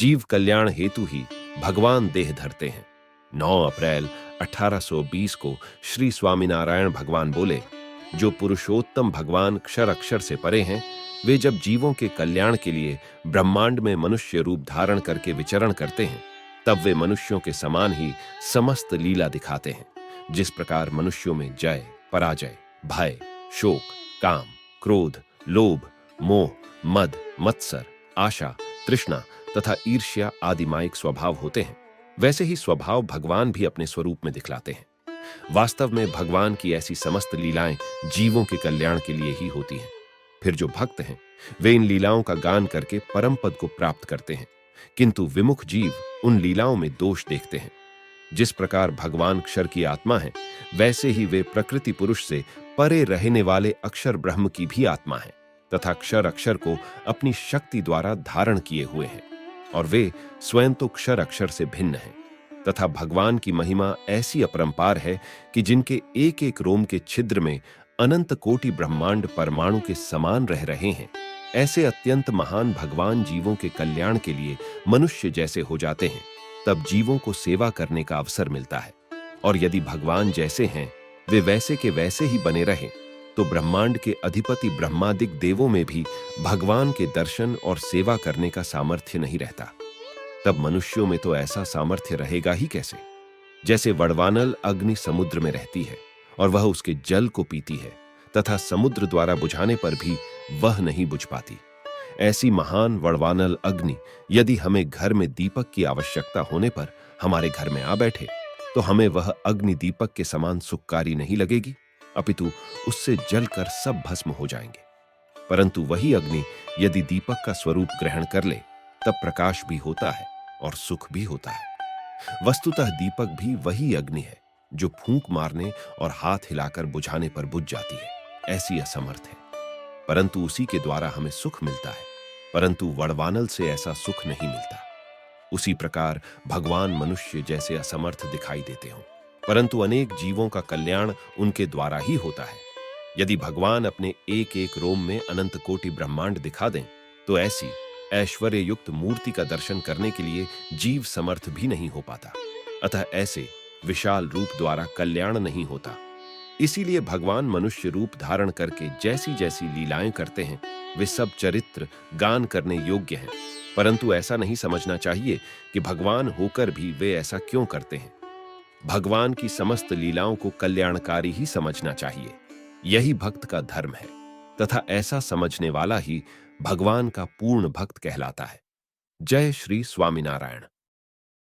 जीव कल्याण हेतु ही भगवान देह धरते हैं। 9 अप्रैल 1820 को श्री स्वामीनारायण भगवान बोले, जो पुरुषोत्तम भगवान क्षर अक्षर से परे हैं, वे जब जीवों के कल्याण के लिए ब्रह्मांड में मनुष्य रूप धारण करके विचरण करते हैं, तब वे मनुष्यों के समान ही समस्त लीला दिखाते हैं। जिस प्रकार मनुष्यों में जय, पराजय, भय, शोक, काम, क्रोध, लोभ, मोह, मद, मत्सर, आशा, तृष्णा तथा ईर्ष्या आदि मायिक स्वभाव होते हैं, वैसे ही स्वभाव भगवान भी अपने स्वरूप में दिखलाते हैं। वास्तव में भगवान की ऐसी समस्त लीलाएं जीवों के कल्याण के लिए ही होती हैं। फिर जो भक्त हैं, वे इन लीलाओं का गान करके परम पद को प्राप्त करते हैं, किंतु विमुख जीव उन लीलाओं में दोष देखते हैं। जिस प्रकार भगवान क्षर की आत्मा है, वैसे ही वे प्रकृति पुरुष से परे रहने वाले अक्षर ब्रह्म की भी आत्मा है तथा क्षर अक्षर को अपनी शक्ति द्वारा धारण किए हुए हैं, और वे स्वयं तो क्षर अक्षर से भिन्न हैं। तथा भगवान की महिमा ऐसी अपरंपार है कि जिनके एक एक रोम के छिद्र में अनंत कोटि ब्रह्मांड परमाणु के समान रह रहे हैं, ऐसे अत्यंत महान भगवान जीवों के कल्याण के लिए मनुष्य जैसे हो जाते हैं, तब जीवों को सेवा करने का अवसर मिलता है। और यदि भगवान जैसे हैं वे वैसे के वैसे ही बने रहे, तो ब्रह्मांड के अधिपति ब्रह्मादिक देवों में भी भगवान के दर्शन और सेवा करने का सामर्थ्य नहीं रहता। तब मनुष्यों में तो ऐसा सामर्थ्य रहेगा ही कैसे? जैसे वड़वानल अग्नि समुद्र में रहती है और वह उसके जल को पीती है तथा समुद्र द्वारा बुझाने पर भी वह नहीं बुझ पाती, ऐसी महान वड़वानल अग्नि यदि हमें घर में दीपक की आवश्यकता होने पर हमारे घर में आ बैठे, तो हमें वह अग्नि दीपक के समान सुखकारी नहीं लगेगी, अपितु उससे जलकर सब भस्म हो जाएंगे। परंतु वही अग्नि यदि दीपक का स्वरूप ग्रहण कर ले, तब प्रकाश भी होता है और सुख भी होता है। वस्तुतः दीपक भी वही अग्नि है जो फूंक मारने और हाथ हिलाकर बुझाने पर बुझ जाती है, ऐसी असमर्थ है, परंतु उसी के द्वारा हमें सुख मिलता है। परंतु वड़वानल से ऐसा सुख नहीं मिलता। उसी प्रकार भगवान मनुष्य जैसे असमर्थ दिखाई देते हों, परंतु अनेक जीवों का कल्याण उनके द्वारा ही होता है। यदि भगवान अपने एक एक रोम में अनंत कोटि ब्रह्मांड दिखा दें, तो ऐसी ऐश्वर्य युक्त मूर्ति का दर्शन करने के लिए जीव समर्थ भी नहीं हो पाता। अतः ऐसे विशाल रूप द्वारा कल्याण नहीं होता। इसीलिए भगवान मनुष्य रूप धारण करके जैसी जैसी लीलाएं करते हैं, वे सब चरित्र गान करने योग्य हैं। परंतु ऐसा नहीं समझना चाहिए कि भगवान होकर भी वे ऐसा क्यों करते हैं। भगवान की समस्त लीलाओं को कल्याणकारी ही समझना चाहिए। यही भक्त का धर्म है, तथा ऐसा समझने वाला ही भगवान का पूर्ण भक्त कहलाता है। जय श्री स्वामीनारायण।